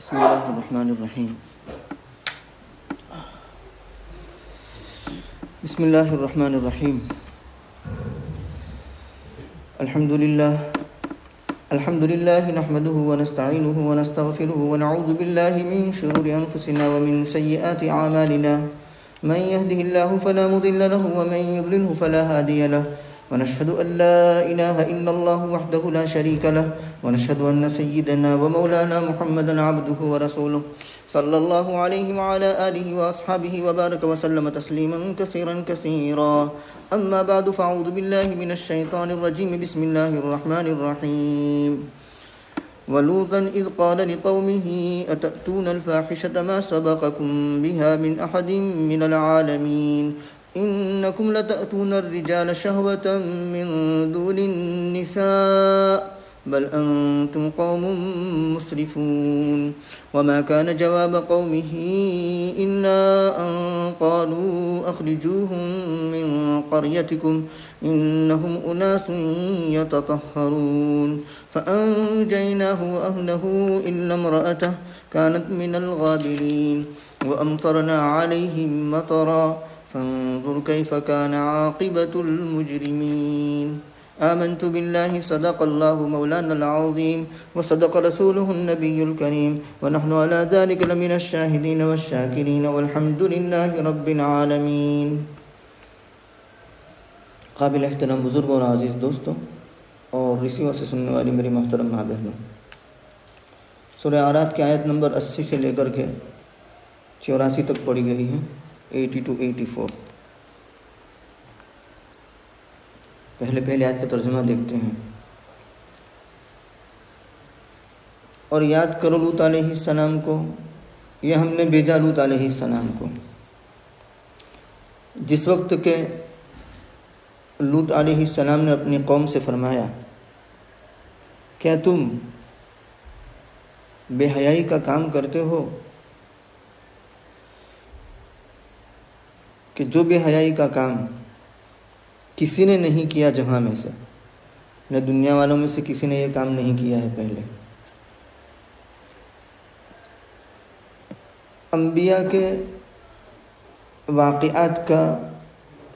بسم الله الرحمن الرحيم. بسم الله الرحمن الرحيم. الحمد لله نحمده ونستعينه ونستغفره ونعوذ بالله من شرور أنفسنا ومن سيئات أعمالنا. من يهده الله فلا مضل له ومن يضلله فلا هادي له. ونشهد أن لا إله إلا الله وحده لا شريك له. ونشهد أن سيدنا ومولانا محمدا عبده ورسوله صلى الله عليه وعلى آله وأصحابه وبارك وسلم تسليما كثيرا. أما بعد فأعوذ بالله من الشيطان الرجيم. بسم الله الرحمن الرحيم. ولوطا إذ قال لقومه أتأتون الفاحشة ما سبقكم بها من أحد من العالمين إنكم لتأتون الرجال شهوة من دون النساء بل أنتم قوم مسرفون. وما كان جواب قومه إلا أن قالوا أخرجوهم من قريتكم إنهم أناس يتطهرون. فأنجيناه وأهله إلا امرأته كانت من الغابرين. وأمطرنا عليهم مطرا فانظر كيف كان عاقبة المجرمين. آمنت بالله صدق الله مولانا العظيم وصدق رسوله النبي الكريم ونحن على ذلك لمن الشاهدين والشاكرين والحمد لله رب العالمين. قابل احترام بزرگوں اور عزیز دوستوں اور ریسیور سے سننے والی میری محترم ماں بہنوں، سورہ اعراف کی آیت نمبر 80 سے لے کر کے 84 تک پڑھی گئی ہے، 80 to 84. پہلے آیت کا ترجمہ دیکھتے ہیں. اور یاد کرو لوط علیہ السلام کو، یہ ہم نے بھیجا لوط علیہ السلام کو، جس وقت کہ لوط علیہ السلام نے اپنی قوم سے فرمایا، کیا تم بے حیائی کا کام کرتے ہو کہ جو بے حیائی کا کام کسی نے نہیں کیا جہاں میں سے، نہ دنیا والوں میں سے کسی نے یہ کام نہیں کیا ہے پہلے. انبیاء کے واقعات کا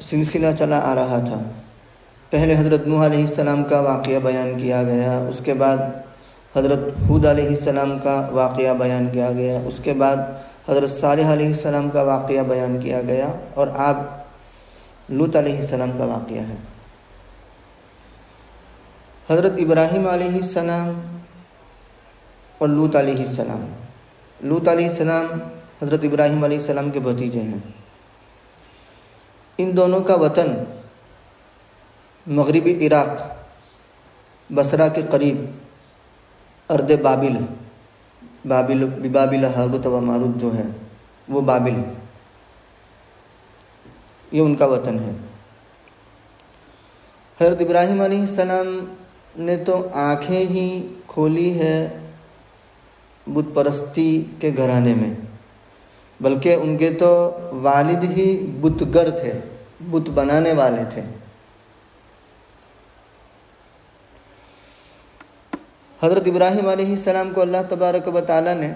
سلسلہ چلا آ رہا تھا. پہلے حضرت نوح علیہ السلام کا واقعہ بیان کیا گیا، اس کے بعد حضرت ہود علیہ السلام کا واقعہ بیان کیا گیا، اس کے بعد حضرت صالح علیہ السلام کا واقعہ بیان کیا گیا، اور اب لوط علیہ السلام کا واقعہ ہے. حضرت ابراہیم علیہ السلام اور لوط علیہ السلام. لوط علیہ السلام حضرت ابراہیم علیہ السلام کے بھتیجے ہیں. ان دونوں کا وطن مغربی عراق، بصرہ کے قریب ارض بابل ہاروت و ماروت جو ہے وہ بابل، یہ ان کا وطن ہے. حضرت ابراہیم علیہ السلام نے تو آنکھیں ہی کھولی ہے بت پرستی کے گھرانے میں، بلکہ ان کے تو والد ہی بت گر تھے، بت بنانے والے تھے. حضرت ابراہیم علیہ السلام کو اللہ تبارک و تعالیٰ نے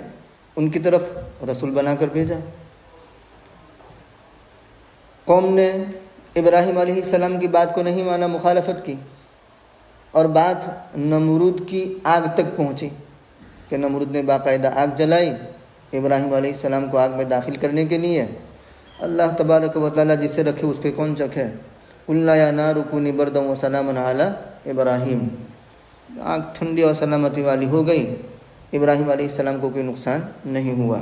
ان کی طرف رسول بنا کر بھیجا. قوم نے ابراہیم علیہ السلام کی بات کو نہیں مانا، مخالفت کی، اور بات نمرود کی آگ تک پہنچی کہ نمرود نے باقاعدہ آگ جلائی ابراہیم علیہ السلام کو آگ میں داخل کرنے کے لیے. اللہ تبارک و تعالیٰ جسے رکھے اس کے کون چکھے. قلنا یا نار کونی بردا و سلاما علی ابراہیم. آگ ٹھنڈی اور سلامتی والی ہو گئی، ابراہیم علیہ السلام کو کوئی نقصان نہیں ہوا.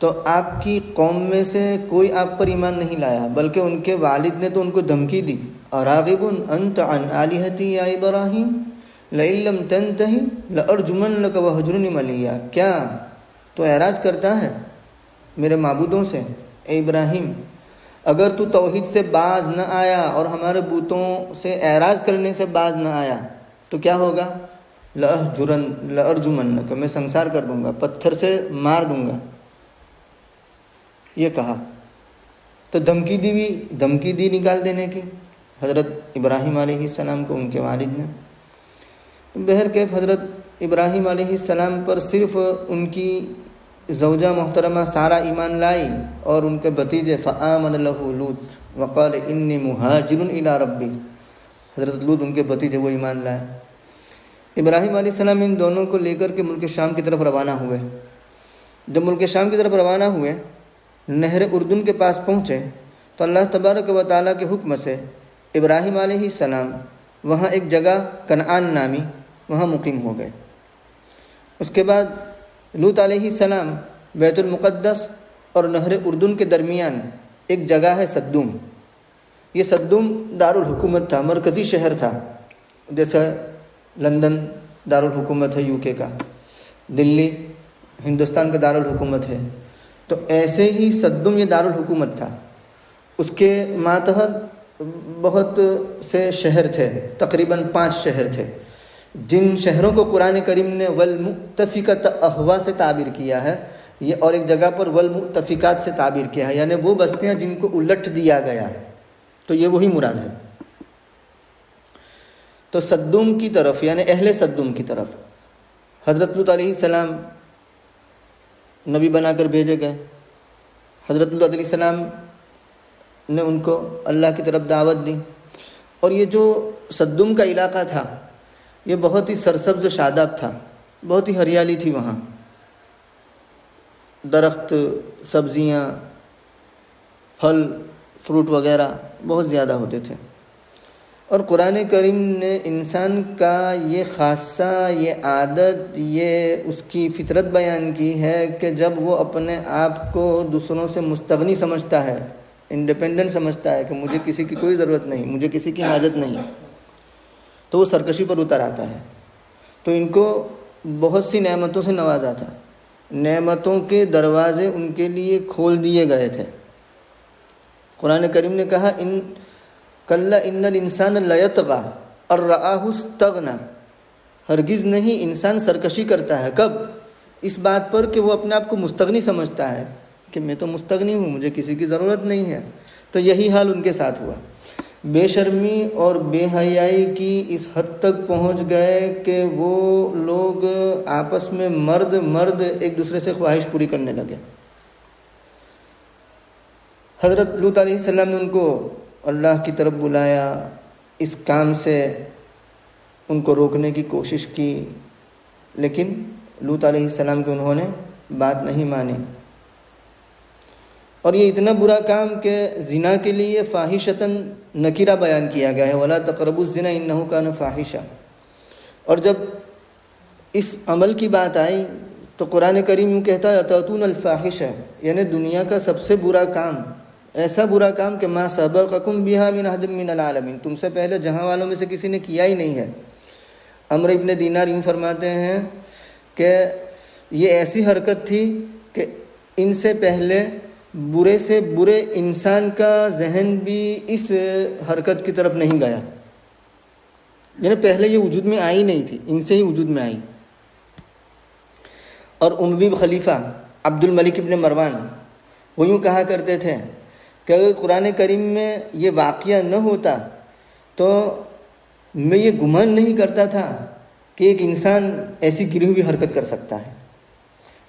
تو آپ کی قوم میں سے کوئی آپ پر ایمان نہیں لایا، بلکہ ان کے والد نے تو ان کو دھمکی دی، اراغب انت عن آلہتی یا ابراہیم لئن لم تنتہی لارجمنک وہجرنی ملیا. کیا تو اعراض کرتا ہے میرے معبودوں سے؟ اے ابراہیم، اگر تو توحید سے باز نہ آیا اور ہمارے بتوں سے اعراض کرنے سے باز نہ آیا تو کیا ہوگا؟ لارجمنک، میں سنسار کر دوں گا، پتھر سے مار دوں گا. یہ کہا تو دھمکی دی نکال دینے کی حضرت ابراہیم علیہ السلام کو ان کے والد نے. بہرکیف حضرت ابراہیم علیہ السلام پر صرف ان کی زوجہ محترمہ سارہ ایمان لائی اور ان کے بھتیجے فآمن لہ لوط وقال انی مہاجر الی ربی، حضرت لوط ان کے بھتیجے وہ ایمان لائے۔ ابراہیم علیہ السلام ان دونوں کو لے کر کے ملک شام کی طرف روانہ ہوئے۔ جب ملک شام کی طرف روانہ ہوئے، نہر اردن کے پاس پہنچے تو اللہ تبارک و تعالیٰ کے حکم سے ابراہیم علیہ السلام وہاں ایک جگہ کنعان نامی وہاں مقیم ہو گئے۔ اس کے بعد لوط علیہ السلام بیت المقدس اور نہر اردن کے درمیان ایک جگہ ہے سدوم، یہ سدوم دارالحکومت تھا، مرکزی شہر تھا، جیسا لندن دارالحکومت ہے UK کا، دلی ہندوستان کا دارالحکومت ہے، تو ایسے ہی سدوم یہ دارالحکومت تھا۔ اس کے ماتحت بہت سے شہر تھے، تقریباً 5 شہر تھے، جن شہروں کو قرآن کریم نے والمؤتفقۃ اہوا سے تعبیر کیا ہے، یہ اور ایک جگہ پر والمؤتفقات سے تعبیر کیا ہے، یعنی وہ بستیاں جن کو الٹ دیا گیا، تو یہ وہی مراد ہے۔ تو سدوم کی طرف یعنی اہل سدوم کی طرف حضرت لوط علیہ السلام نبی بنا کر بھیجے گئے۔ حضرت لوط علیہ السلام نے ان کو اللہ کی طرف دعوت دی، اور یہ جو سدوم کا علاقہ تھا یہ بہت ہی سرسبز و شاداب تھا، بہت ہی ہریالی تھی، وہاں درخت، سبزیاں، پھل فروٹ وغیرہ بہت زیادہ ہوتے تھے۔ اور قرآن کریم نے انسان کا یہ خاصہ، یہ عادت، یہ اس کی فطرت بیان کی ہے کہ جب وہ اپنے آپ کو دوسروں سے مستغنی سمجھتا ہے، انڈیپینڈنٹ سمجھتا ہے کہ مجھے کسی کی کوئی ضرورت نہیں، مجھے کسی کی حاجت نہیں، تو وہ سرکشی پر اتر آتا ہے۔ تو ان کو بہت سی نعمتوں سے نوازا تھا، نعمتوں کے دروازے ان کے لیے کھول دیے گئے تھے۔ قرآن کریم نے کہا کلا ان الانسان لیطغی ان رآہ استغنی، ہرگز نہیں، انسان سرکشی کرتا ہے، کب؟ اس بات پر کہ وہ اپنے آپ کو مستغنی سمجھتا ہے کہ میں تو مستغنی ہوں، مجھے کسی کی ضرورت نہیں ہے۔ تو یہی حال ان کے ساتھ ہوا، بے شرمی اور بے حیائی کی اس حد تک پہنچ گئے کہ وہ لوگ آپس میں مرد ایک دوسرے سے خواہش پوری کرنے لگے۔ حضرت لوط علیہ السلام نے ان کو اللہ کی طرف بلایا، اس کام سے ان کو روکنے کی کوشش کی، لیکن لوط علیہ السلام کے انہوں نے بات نہیں مانی۔ اور یہ اتنا برا کام کہ زنا کے لیے فاحشۃً نکرہ بیان کیا گیا ہے، وَلَا تَقْرَبُوا الزِّنَا إِنَّهُ كَانَ فَاحِشًا۔ اور جب اس عمل کی بات آئی تو قرآن کریم یوں کہتا ہے أَتَأْتُونَ الْفَاحِشَةَ، یعنی دنیا کا سب سے برا کام، ایسا برا کام کہ مَا سَبَقَكُم بِهَا مِنْ أَحَدٍ مِّنَ الْعَالَمِينَ، تم سے پہلے جہاں والوں میں سے کسی نے کیا ہی نہیں ہے۔ عمرو ابن دینار یوں فرماتے ہیں کہ یہ ایسی حرکت تھی کہ ان سے پہلے برے سے برے انسان کا ذہن بھی اس حرکت کی طرف نہیں گیا، یعنی پہلے یہ وجود میں آئی نہیں تھی، ان سے ہی وجود میں آئی۔ اور اموی خلیفہ عبد الملک ابن مروان وہ یوں کہا کرتے تھے کہ اگر قرآن کریم میں یہ واقعہ نہ ہوتا تو میں یہ گمان نہیں کرتا تھا کہ ایک انسان ایسی گری ہوئی حرکت کر سکتا ہے،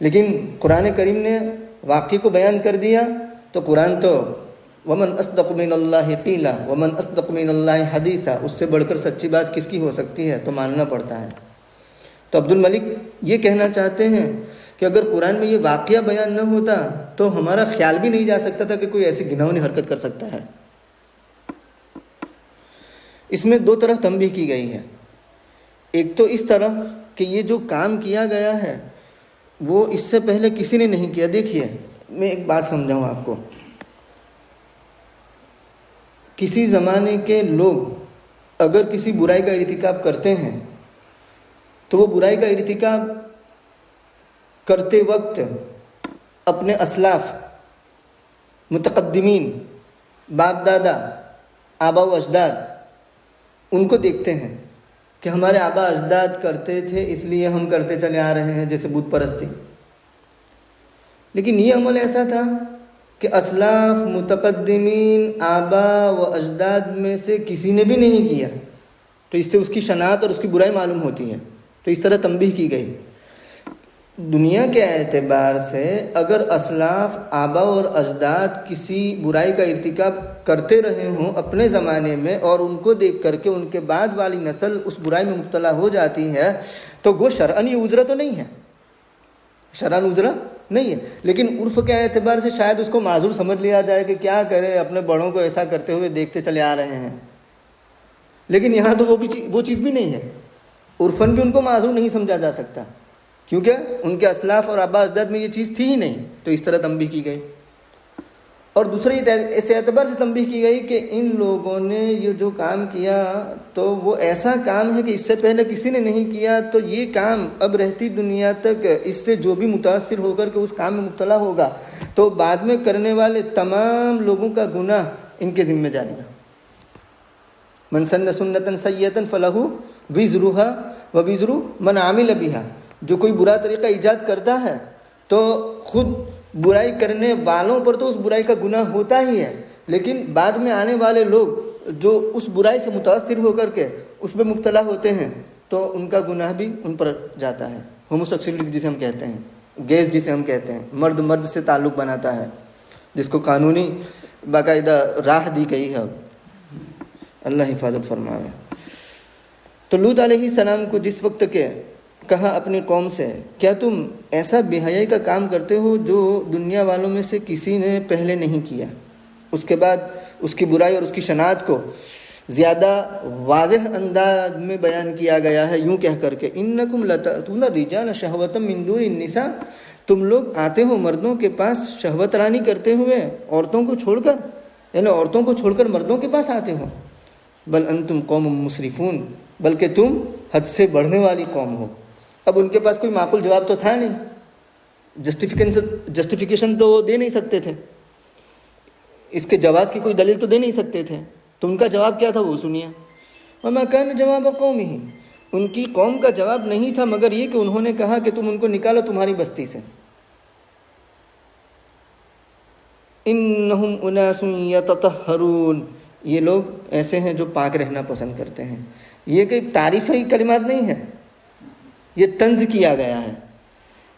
لیکن قرآن کریم نے واقعے کو بیان کر دیا تو قرآن تو ومن اصدق من اللہ قیلا ومن اصدق من اللہ حدیثا، اس سے بڑھ کر سچی بات کس کی ہو سکتی ہے، تو ماننا پڑتا ہے۔ تو عبد الملک یہ کہنا چاہتے ہیں کہ اگر قرآن میں یہ واقعہ بیان نہ ہوتا تو ہمارا خیال بھی نہیں جا سکتا تھا کہ کوئی ایسی گناہونی حرکت کر سکتا ہے۔ اس میں 2 طرح تنبیہ کی گئی ہے، ایک تو اس طرح کہ یہ جو کام کیا گیا ہے وہ اس سے پہلے کسی نے نہیں کیا۔ دیکھیے میں ایک بات سمجھاؤں آپ کو، کسی زمانے کے لوگ اگر کسی برائی کا ارتکاب کرتے ہیں تو وہ برائی کا ارتکاب کرتے وقت اپنے اسلاف، متقدمین، باپ دادا، آبا و اجداد، ان کو دیکھتے ہیں کہ ہمارے آبا اجداد کرتے تھے اس لیے ہم کرتے چلے آ رہے ہیں، جیسے بت پرستی۔ لیکن یہ عمل ایسا تھا کہ اسلاف، متقدمین، آبا و اجداد میں سے کسی نے بھی نہیں کیا، تو اس سے اس کی شناعت اور اس کی برائی معلوم ہوتی ہے. تو اس طرح تنبیہ کی گئی. دنیا کے اعتبار سے اگر اسلاف آبا اور اجداد کسی برائی کا ارتکاب کرتے رہے ہوں اپنے زمانے میں اور ان کو دیکھ کر کے ان کے بعد والی نسل اس برائی میں مبتلا ہو جاتی ہے تو وہ شرعن یہ عذر تو نہیں ہے, شرعن عذر نہیں ہے, لیکن عرف کے اعتبار سے شاید اس کو معذور سمجھ لیا جائے کہ کیا کرے, اپنے بڑوں کو ایسا کرتے ہوئے دیکھتے چلے آ رہے ہیں. لیکن یہاں تو وہ چیز بھی نہیں ہے, عرفاً بھی ان کو معذور نہیں سمجھا جا سکتا کیونکہ ان کے اسلاف اور آبا اجداد میں یہ چیز تھی ہی نہیں. تو اس طرح تنبیہ کی گئی. اور دوسرے اس اعتبار سے تنبیہ کی گئی کہ ان لوگوں نے یہ جو کام کیا تو وہ ایسا کام ہے کہ اس سے پہلے کسی نے نہیں کیا, تو یہ کام اب رہتی دنیا تک اس سے جو بھی متاثر ہو کر کے اس کام میں مبتلا ہوگا تو بعد میں کرنے والے تمام لوگوں کا گناہ ان کے ذمہ جائے گا. من سن سنتا سیئۃ فلہ وزرھا ووزر من عمل بہا. جو کوئی برا طریقہ ایجاد کرتا ہے تو خود برائی کرنے والوں پر تو اس برائی کا گناہ ہوتا ہی ہے, لیکن بعد میں آنے والے لوگ جو اس برائی سے متاثر ہو کر کے اس میں مبتلا ہوتے ہیں تو ان کا گناہ بھی ان پر جاتا ہے. ہوموسیکسولیٹی جسے ہم کہتے ہیں, گیز جسے ہم کہتے ہیں, مرد مرد سے تعلق بناتا ہے, جس کو قانونی باقاعدہ راہ دی گئی ہے. اللہ حفاظت فرمائے. تو لوط علیہ السلام کو جس وقت کے کہا اپنی قوم سے, کیا تم ایسا بے حیائی کا کام کرتے ہو جو دنیا والوں میں سے کسی نے پہلے نہیں کیا. اس کے بعد اس کی برائی اور اس کی شناعت کو زیادہ واضح انداز میں بیان کیا گیا ہے یوں کہہ کر کے انکم لتأتون الرجال شہوۃ من دون النساء. تم لوگ آتے ہو مردوں کے پاس شہوت رانی کرتے ہوئے عورتوں کو چھوڑ کر, یعنی عورتوں کو چھوڑ کر مردوں کے پاس آتے ہو. بل انتم قوم مسرفون, بلکہ تم حد سے بڑھنے والی قوم ہو. اب ان کے پاس کوئی معقول جواب تو تھا نہیں, جسٹیفیکیشن تو دے نہیں سکتے تھے, اس کے جواز کی کوئی دلیل تو دے نہیں سکتے تھے. تو ان کا جواب کیا تھا وہ سنیے. وما كان جواب قومه, ان کی قوم کا جواب نہیں تھا مگر یہ کہ انہوں نے کہا کہ تم ان کو نکالو تمہاری بستی سے. انہم اناس یتطہرون, یہ لوگ ایسے ہیں جو پاک رہنا پسند کرتے ہیں. یہ کہ تعریفی کلمات نہیں ہے, یہ طنز کیا گیا ہے.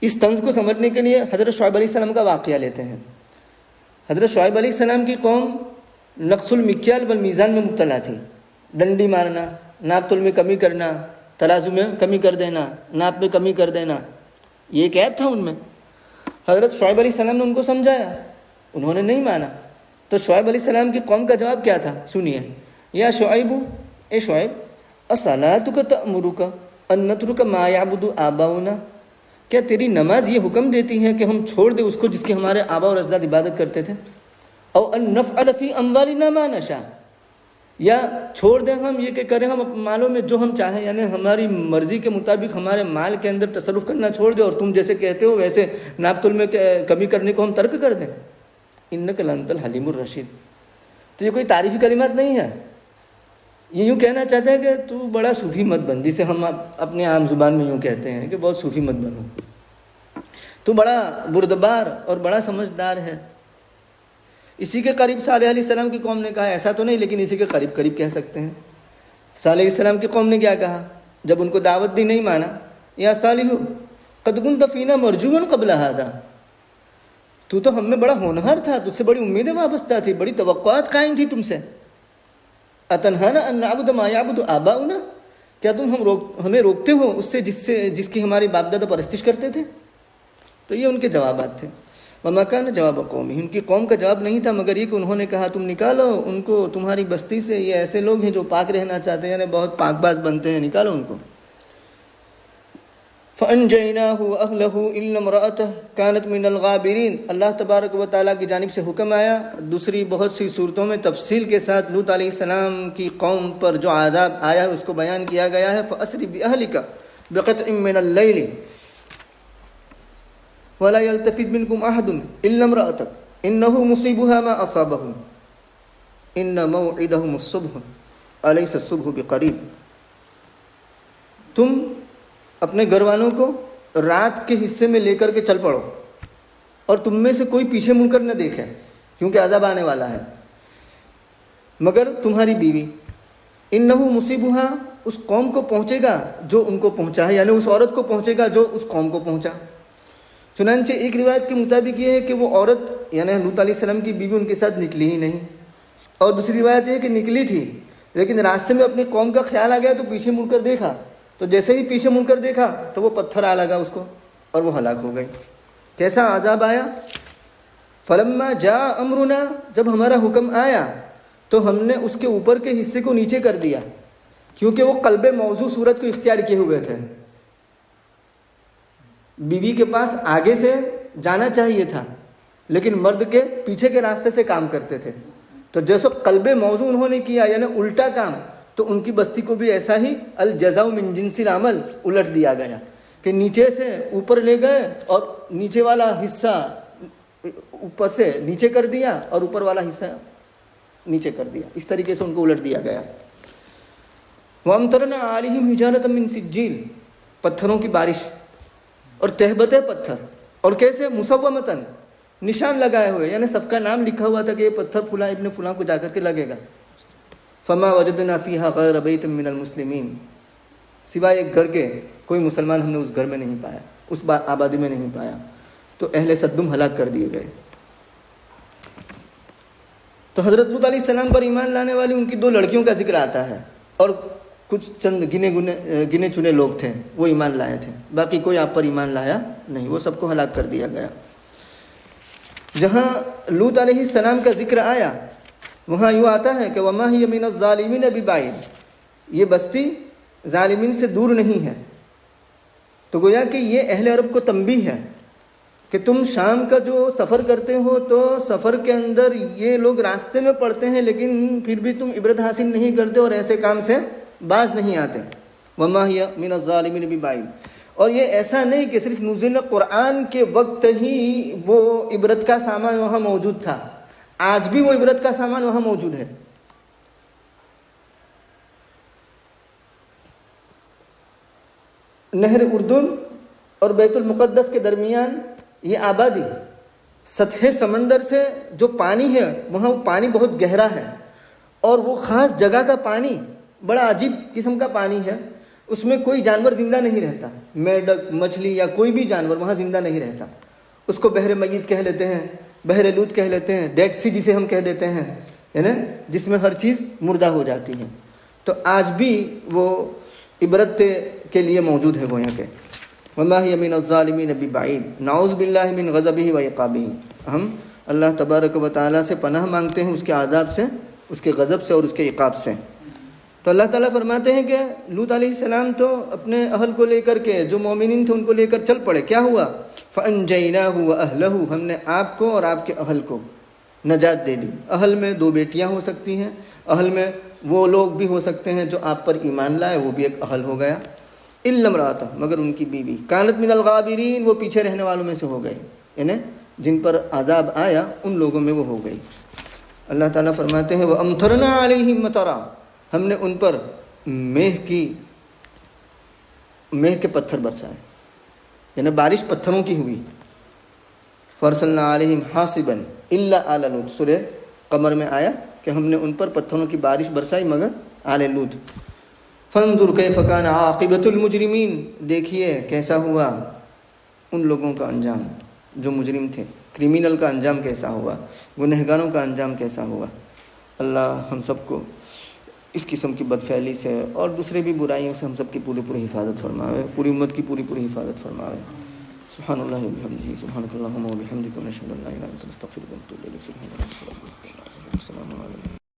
اس طنز کو سمجھنے کے لیے حضرت شعیب علیہ السلام کا واقعہ لیتے ہیں. حضرت شعیب علیہ السلام کی قوم نقص المکیال والمیزان میں مبتلا تھی. ڈنڈی مارنا, ناپ تول میں کمی کرنا, ترازو میں کمی کر دینا, ناپ میں کمی کر دینا, یہ ایک عیب تھا ان میں. حضرت شعیب علیہ السلام نے ان کو سمجھایا, انہوں نے نہیں مانا. تو شعیب علیہ السلام کی قوم کا جواب کیا تھا سنیے. یا شعیب, اے شعیب, اصلاتک تأمرک ان نترک ما یعبد آباؤنا, کیا تیری نماز یہ حکم دیتی ہے کہ ہم چھوڑ دیں اس کو جس کی ہمارے آبا اور اجداد عبادت کرتے تھے. او ان نفعل فی اموالنا ما نشاء, یا چھوڑ دیں ہم یہ کہ کریں ہم مالوں میں جو ہم چاہیں, یعنی ہماری مرضی کے مطابق ہمارے مال کے اندر تصرف کرنا چھوڑ دیں اور تم جیسے کہتے ہو ویسے ناپ تول میں کمی کرنے کو ہم ترک کر دیں. انک لانت الحلیم الرشید. تو یہ کوئی تعریفی کلمات نہیں ہے, یہ یوں کہنا چاہتے ہیں کہ تو بڑا صوفی مت بن, جسے ہم اپنے عام زبان میں یوں کہتے ہیں کہ بہت صوفی مت بنو, تو بڑا بردبار اور بڑا سمجھدار ہے. اسی کے قریب صالح علیہ السلام کی قوم نے کہا, ایسا تو نہیں لیکن اسی کے قریب قریب کہہ سکتے ہیں. صالح علیہ السلام کی قوم نے کیا کہا جب ان کو دعوت دی نہیں مانا. یا صالح قد كنت فینا مرجوا قبل هذا, تو ہم میں بڑا ہونہار تھا, تجھ سے بڑی امیدیں وابستہ تھی, بڑی توقعات قائم تھی تم سے. اتنہانا ان نعبد ما یعبد آباؤنا, کیا تم ہمیں روکتے ہو اس سے جس کی ہماری باپ دادا پرستش کرتے تھے. تو یہ ان کے جوابات تھے. وما كان جواب قومه, ان کی قوم کا جواب نہیں تھا مگر یہ کہ انہوں نے کہا تم نکالو ان کو تمہاری بستی سے, یہ ایسے لوگ ہیں جو پاک رہنا چاہتے ہیں, یعنی بہت پاک باز بنتے ہیں, نکالو ان کو. فَأَنْجَيْنَاهُ وَأَهْلَهُ إِلَّا امْرَأَتَهُ كَانَتْ مِنَ الْغَابِرِينَ. اللہ تبارک و تعالیٰ کی جانب سے حکم آیا. دوسری بہت سی صورتوں میں تفصیل کے ساتھ لوط علیہ السلام کی قوم پر جو عذاب آیا ہے اس کو بیان کیا گیا ہے. فَأَسْرِ بِأَهْلِكَ بِقِطْعٍ مِّنَ اللَّيْلِ وَلَا يَلْتَفِتْ مِنكُمْ أَحَدٌ إِلَّا امْرَأَتَكَ إِنَّهُ مُصِيبُهَا مَا أَصَابَهُمْ إِنَّ مَوْعِدَهُمُ الصُّبْحُ أَلَيْسَ الصُّبْحُ بِقَرِيبٍ. تم اپنے گھر والوں کو رات کے حصے میں لے کر کے چل پڑو اور تم میں سے کوئی پیچھے مڑ کر نہ دیکھے کیونکہ عذاب آنے والا ہے, مگر تمہاری بیوی. انہو مصیبہا, اس قوم کو پہنچے گا جو ان کو پہنچا ہے، یعنی اس عورت کو پہنچے گا جو اس قوم کو پہنچا۔ چنانچہ ایک روایت کے مطابق یہ ہے کہ وہ عورت یعنی لوط علیہ السلام کی بیوی ان کے ساتھ نکلی ہی نہیں، اور دوسری روایت یہ ہے کہ نکلی تھی لیکن راستے میں اپنی قوم کا خیال آ گیا تو پیچھے مڑ کر دیکھا، تو جیسے ہی پیچھے مڑ کر دیکھا تو وہ پتھر آ لگا اس کو اور وہ ہلاک ہو گئی۔ کیسا عذاب آیا؟ فلما جاء امرنا، جب ہمارا حکم آیا تو ہم نے اس کے اوپر کے حصے کو نیچے کر دیا، کیونکہ وہ قلب موضوع صورت کو اختیار کیے ہوئے تھے۔ بیوی کے پاس آگے سے جانا چاہیے تھا لیکن مرد کے پیچھے کے راستے سے کام کرتے تھے، تو جیسے قلب موضوع انہوں نے کیا یعنی الٹا کام، تو ان کی بستی کو بھی ایسا ہی الجزاء من جنس العمل الٹ دیا گیا کہ نیچے سے اوپر لے گئے اور نیچے والا حصہ اوپر سے نیچے کر دیا اور اوپر والا حصہ نیچے کر دیا، اس طریقے سے ان کو الٹ دیا گیا۔ وَأَمْطَرْنَا عَلَيْهِمْ حِجَارَةً مِّن سِجِّيلٍ، پتھروں کی بارش اور تہبتے پتھر، اور کیسے؟ مصومتاً، نشان لگائے ہوئے، یعنی سب کا نام لکھا ہوا تھا کہ یہ پتھر فلاں ابن فلاں کو جا کر کے لگے گا۔ فَمَا وَجَدْنَا فِيهَا غَيْرَ بَيْتٍ مِّنَ الْمُسْلِمِينَ، سوائے ایک گھر کے کوئی مسلمان ہم نے اس گھر میں نہیں پایا، اس آبادی میں نہیں پایا، تو اہل صدم ہلاک کر دیے گئے۔ تو حضرت لوط علیہ السلام پر ایمان لانے والی ان کی 2 لڑکیوں کا ذکر آتا ہے، اور کچھ چند گنے چنے لوگ تھے وہ ایمان لائے تھے، باقی کوئی آپ پر ایمان لایا نہیں، وہ سب کو ہلاک کر دیا گیا۔ جہاں لوط علیہ السلام کا ذکر آیا وہاں یوں آتا ہے کہ وَمَا هِيَ مِنَ الظَّالِمِينَ بِبَعِيدٍ، یہ بستی ظالمین سے دور نہیں ہے۔ تو گویا کہ یہ اہل عرب کو تنبیہ ہے کہ تم شام کا جو سفر کرتے ہو تو سفر کے اندر یہ لوگ راستے میں پڑتے ہیں لیکن پھر بھی تم عبرت حاصل نہیں کرتے اور ایسے کام سے باز نہیں آتے۔ وَمَا هِيَ مِنَ الظَّالِمِينَ بِبَعِيدٍ، اور یہ ایسا نہیں کہ صرف نزول قرآن کے وقت ہی وہ عبرت کا سامان وہاں موجود تھا، آج بھی وہ عبرت کا سامان وہاں موجود ہے۔ نہر اردن اور بیت المقدس کے درمیان یہ آبادی، سطح سمندر سے جو پانی ہے وہاں وہ پانی بہت گہرا ہے، اور وہ خاص جگہ کا پانی بڑا عجیب قسم کا پانی ہے، اس میں کوئی جانور زندہ نہیں رہتا، میڈک مچھلی یا کوئی بھی جانور وہاں زندہ نہیں رہتا۔ اس کو بحر میت کہہ لیتے ہیں، بحر لوط کہہ لیتے ہیں، ڈیڈ سی جسے ہم کہہ دیتے ہیں، یعنی جس میں ہر چیز مردہ ہو جاتی ہے۔ تو آج بھی وہ عبرت کے لیے موجود ہے گویا کہ وَمَا هِيَ مِنَ الظَّالِمِينَ بِبَعِيدٍ نَعُوذُ بِاللَّهِ مِنْ غَضَبِهِ وَعِقَابِهِ، ہم اللہ تبارک و تعالیٰ سے پناہ مانگتے ہیں اس کے عذاب سے، اس کے غضب سے اور اس کے عقاب سے۔ تو اللہ تعالیٰ فرماتے ہیں کہ لوط علیہ السلام تو اپنے اہل کو لے کر کے، جو مومنین تھے ان کو لے کر چل پڑے، کیا ہوا؟ فَأَنْجَيْنَاهُ وَأَهْلَهُ، ہم نے آپ کو اور آپ کے اہل کو نجات دے دی۔ اہل میں 2 بیٹیاں ہو سکتی ہیں، اہل میں وہ لوگ بھی ہو سکتے ہیں جو آپ پر ایمان لائے، وہ بھی ایک اہل ہو گیا۔ إِلَّا امْرَأَتَهُ، مگر ان کی بیوی، كَانَتْ مِنَ الْغَابِرِينَ، وہ پیچھے رہنے والوں میں سے ہو گئی، یعنی جن پر عذاب آیا ان لوگوں میں وہ ہو گئی۔ اللہ تعالیٰ فرماتے ہیں وَأَمْطَرْنَا عَلَيْهِمْ مَطَرًا، ہم نے ان پر میہ کے پتھر برسائے، یعنی بارش پتھروں کی ہوئی۔ فَأَرْسَلْنَا عَلَيْهِمْ حَاصِبًا إِلَّا آلَ لُوط، سورہ قمر میں آیا کہ ہم نے ان پر پتھروں کی بارش برسائی مگر آل لوط۔ فَانظُرْ كَيْفَ كَانَ عَاقِبَةُ الْمُجْرِمِينَ، دیکھیے کیسا ہوا ان لوگوں کا انجام جو مجرم تھے، کرمینل کا انجام کیسا ہوا، گنہگاروں کا انجام کیسا ہوا۔ اللہ ہم سب کو اس قسم کی بدفعلی سے اور دوسرے بھی برائیوں سے ہم سب کی پوری حفاظت فرماوے، پوری امت کی پوری حفاظت فرماوے۔ سبحان اللہ و بحمدہ، سبحانک اللہم و بحمدک، نشہد ان لا الہ الا انت، نستغفرک و نتوب الیک۔ سبحان اللہ، السلام علیکم۔